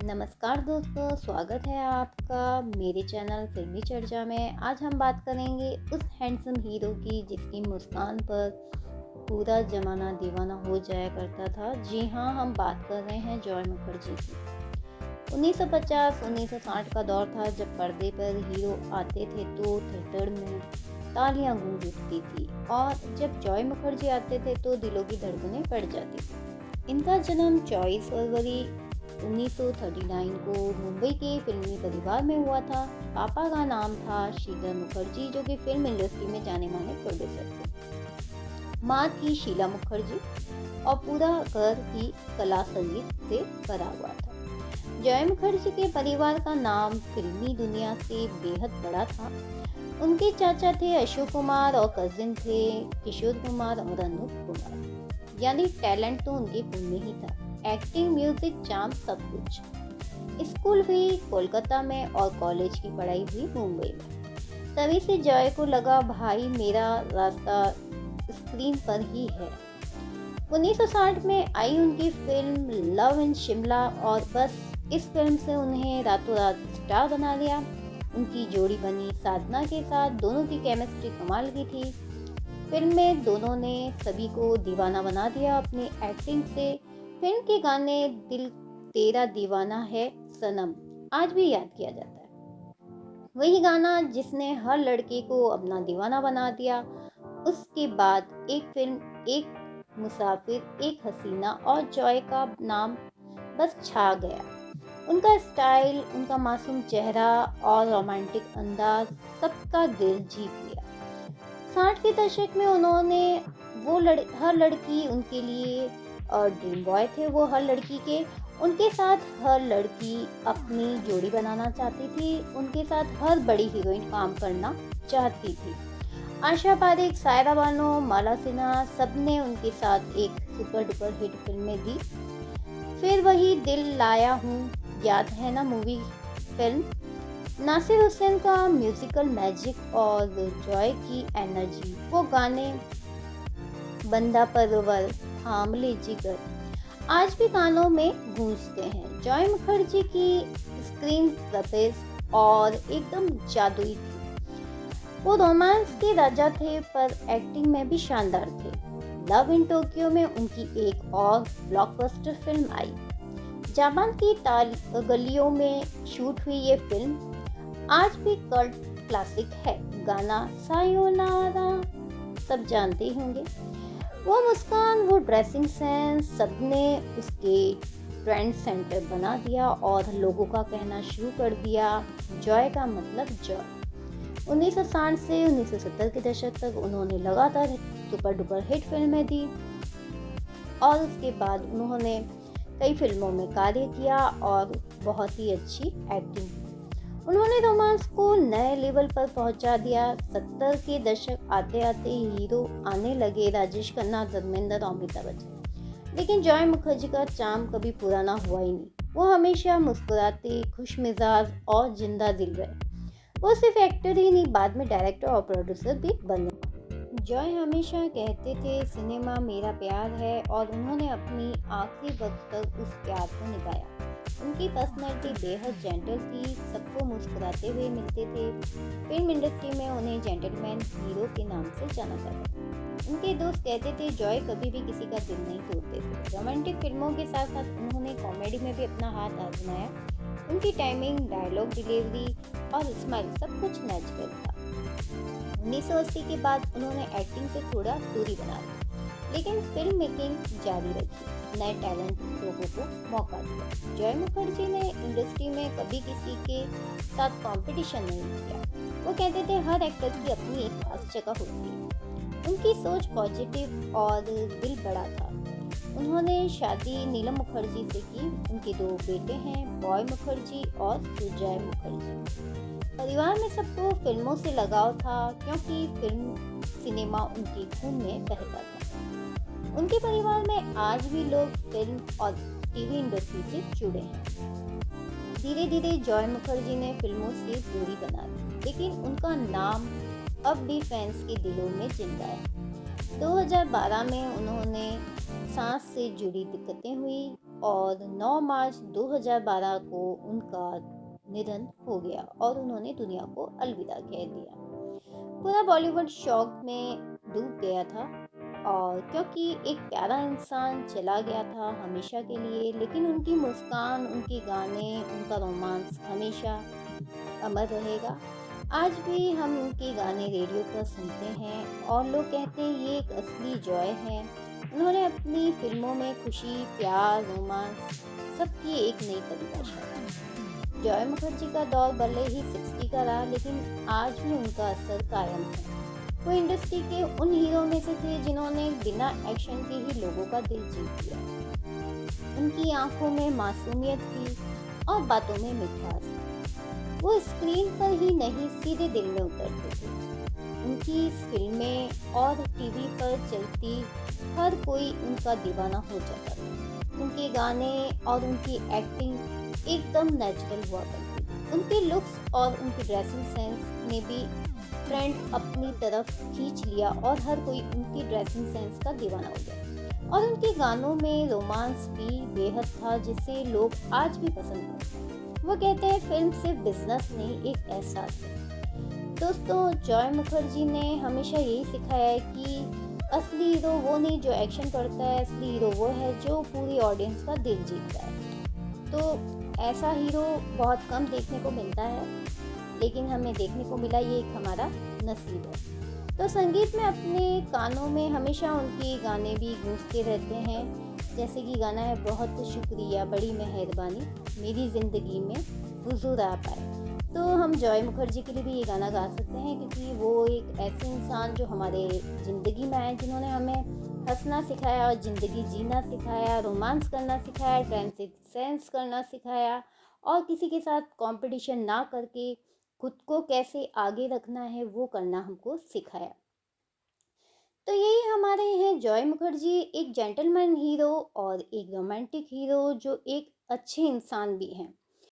नमस्कार दोस्तों, स्वागत है आपका मेरे चैनल फिल्मी चर्चा में। आज हम बात करेंगे उस हैंडसम हीरो की जिसकी मुस्कान पर पूरा ज़माना दीवाना हो जाया करता था। जी हाँ, हम बात कर रहे हैं जॉय मुखर्जी की। 1950-1960 का दौर था जब पर्दे पर हीरो आते थे तो थिएटर में तालियां गूंज उठती थी और जब जॉय मुखर्जी आते थे तो दिलों की धड़कनें बढ़ जाती थी। इनका जन्म 24 फरवरी 1939 को मुंबई के फिल्मी परिवार में हुआ था। पापा का नाम था श्रीधर मुखर्जी, जो कि फिल्म इंडस्ट्री में जाने माने प्रोड्यूसर थे। माँ थी शीला मुखर्जी और पूरा घर ही कला संगीत से भरा हुआ था। जॉय मुखर्जी के परिवार का नाम फिल्मी दुनिया से बेहद बड़ा था। उनके चाचा थे अशोक कुमार और कजिन थे किशोर कुमार और अनूप कुमार। यानी टैलेंट तो उनके खून में ही था। एक्टिंग, म्यूजिक, चार्म, सब कुछ। स्कूल हुई कोलकाता में और कॉलेज की पढ़ाई हुई मुंबई में। तभी से जॉय को लगा भाई मेरा रास्ता स्क्रीन पर ही है। 1960 में आई उनकी फिल्म लव इन शिमला और बस इस फिल्म से उन्हें रातों रात स्टार बना दिया। उनकी जोड़ी बनी साधना के साथ। दोनों की केमिस्ट्री कमाल की थी। फिल्म में दोनों ने सभी को दीवाना बना दिया अपनी एक्टिंग से। फिल्म के गाने दिल तेरा दीवाना है सनम आज भी याद किया जाता है। वही गाना जिसने हर लड़के को अपना दीवाना बना दिया। उसके बाद एक फिल्म, एक मुसाफिर, एक हसीना और जॉय का नाम बस छा गया। उनका स्टाइल, उनका मासूम चेहरा और रोमांटिक अंदाज सबका दिल जीत लिया। 60 के दशक में उन्होंने हर लड़की उनके लिए ड्रीम बॉय थे। वो हर लड़की के उनके साथ हर लड़की अपनी जोड़ी बनाना चाहती थी। उनके साथ हर बड़ी हीरोइन काम करना चाहती थी। आशा पारेख, सायरा बानो, माला सिन्हा सबने उनके साथ एक सुपर डुपर हिट फिल्में दी। फिर वही दिल लाया हूँ, याद है ना मूवी फिल्म। नासिर हुसैन का म्यूजिकल मैजिक और जॉय की एनर्जी, वो गाने बंदा परवर, थाम ले जिगर आज भी कानों में गूंजते हैं। जॉय मुखर्जी की स्क्रीन प्रवेश और एकदम जादुई थी। वो रोमांस के राजा थे पर एक्टिंग में भी शानदार थे। लव इन टोक्यो में उनकी एक और ब्लॉकबस्टर फिल्म आई। जापान की गलियों में शूट हुई ये फिल्म आज भी कल्ट क्लासिक है। गाना सायोनारा सब जानते ही होंगे। वो मुस्कान, वो ड्रेसिंग सेंस सबने उसके ट्रेंड सेंटर बना दिया और लोगों का कहना शुरू कर दिया जॉय का मतलब जॉय। 1960 से 1970 के दशक तक उन्होंने लगातार सुपर डुपर हिट फिल्में दी और उसके बाद उन्होंने कई फिल्मों में कार्य किया और बहुत ही अच्छी एक्टिंग की। उन्होंने रोमांस को नए लेवल पर पहुंचा दिया। 70 के दशक आते आते हीरो आने लगे, राजेश खन्ना, धर्मेंद्र, अमिताभ बच्चन। लेकिन जॉय मुखर्जी का चार्म कभी पुराना हुआ ही नहीं। वो हमेशा मुस्कुराते, खुश मिजाज और जिंदा दिल रहे। वो सिर्फ एक्टर ही नहीं, बाद में डायरेक्टर और प्रोड्यूसर भी बने। जॉय हमेशा कहते थे सिनेमा मेरा प्यार है और उन्होंने अपनी आखिरी वक्त तक उस प्यार को निभाया। उनकी पर्सनैलिटी बेहद जेंटल थी, सबको मुस्कुराते हुए मिलते थे। फिल्म इंडस्ट्री में उन्हें जेंटलमैन हीरो के नाम से जाना जाता था। उनके दोस्त कहते थे जॉय कभी भी किसी का दिल नहीं तोड़ते थे। रोमांटिक फिल्मों के साथ साथ उन्होंने कॉमेडी में भी अपना हाथ आजमाया। उनकी टाइमिंग, डायलॉग डिलीवरी और स्माइल सब कुछ नेचुरल था। 1980 के बाद उन्होंने एक्टिंग से थोड़ा दूरी बना ली, लेकिन फिल्म मेकिंग जारी रखी। नए टैलेंट लोगों को मौका दिया। जॉय मुखर्जी ने इंडस्ट्री में कभी किसी के साथ कंपटीशन नहीं किया। वो कहते थे हर एक्टर की अपनी एक खास जगह होती है। उनकी सोच पॉजिटिव और दिल बड़ा था। उन्होंने शादी नीलम मुखर्जी से की। उनके दो बेटे हैं, बॉय मुखर्जी और सुजय मुखर्जी। परिवार में सबको फिल्मों से लगाव था क्योंकि फिल्म सिनेमा उनके खून में बहता था। उनके परिवार में आज भी लोग फिल्म और टीवी इंडस्ट्री से जुड़े हैं। धीरे धीरे जॉय मुखर्जी ने फिल्मों से दूरी बना ली, लेकिन उनका नाम अब भी फैंस के दिलों में जिंदा है। 2012 में उन्होंने सांस से जुड़ी दिक्कतें हुई और 9 मार्च 2012 को उनका निधन हो गया और उन्होंने दुनिया को अलविदा कह दिया। पूरा बॉलीवुड शौक में डूब गया था और क्योंकि एक प्यारा इंसान चला गया था हमेशा के लिए, लेकिन उनकी मुस्कान, उनके गाने, उनका रोमांस हमेशा अमर रहेगा। आज भी हम उनके गाने रेडियो पर सुनते हैं और लोग कहते हैं ये एक असली जॉय है। उन्होंने अपनी फिल्मों में खुशी, प्यार, रोमांस सबकी एक नई परिभाषा दी। जॉय मुखर्जी का दौर भले ही 60 का रहा, लेकिन आज भी उनका असर कायम है। वो इंडस्ट्री के उन हीरो में से थे जिन्होंने बिना एक्शन के ही लोगों का दिल जीत लिया। उनकी आंखों में मासूमियत थी और बातों में मिठास। वो स्क्रीन पर ही नहीं, सीधे दिल में उतरते थे। उनकी फिल्में और टीवी पर चलती हर कोई उनका दीवाना हो जाता था। उनके गाने और उनकी एक्टिंग एकदम नेचुरल हुआ करती थी। उनके लुक्स और उनकी ड्रेसिंग सेंस ने भी ट्रेंड अपनी तरफ खींच लिया और हर कोई उनकी ड्रेसिंग सेंस का दीवाना हो गया। और उनके गानों में रोमांस भी बेहद था जिसे लोग आज भी पसंद करते हैं। वो कहते हैं फिल्म सिर्फ बिजनेस नहीं, एक एहसास है। दोस्तों, जॉय मुखर्जी ने हमेशा यही सिखाया है कि असली हीरो वो नहीं जो एक्शन करता है, असली हीरो वो है जो पूरी ऑडियंस का दिल जीतता है। तो ऐसा हीरो बहुत कम देखने को मिलता है, लेकिन हमें देखने को मिला, ये एक हमारा नसीब है। तो संगीत में अपने कानों में हमेशा उनके गाने भी गूंजते रहते हैं, जैसे कि गाना है बहुत शुक्रिया बड़ी मेहरबानी मेरी ज़िंदगी में हुजूर आ पाए। तो हम जॉय मुखर्जी के लिए भी ये गाना गा सकते हैं क्योंकि वो एक ऐसे इंसान जो हमारे ज़िंदगी में आए, जिन्होंने हमें हंसना सिखाया और ज़िंदगी जीना सिखाया, रोमांस करना सिखाया, ड्रेसिंग सेंस करना सिखाया और किसी के साथ कंपटीशन ना करके खुद को कैसे आगे रखना है वो करना हमको सिखाया। तो यही हमारे हैं जॉय मुखर्जी, एक जेंटलमैन हीरो और एक रोमांटिक हीरो जो एक अच्छे इंसान भी हैं।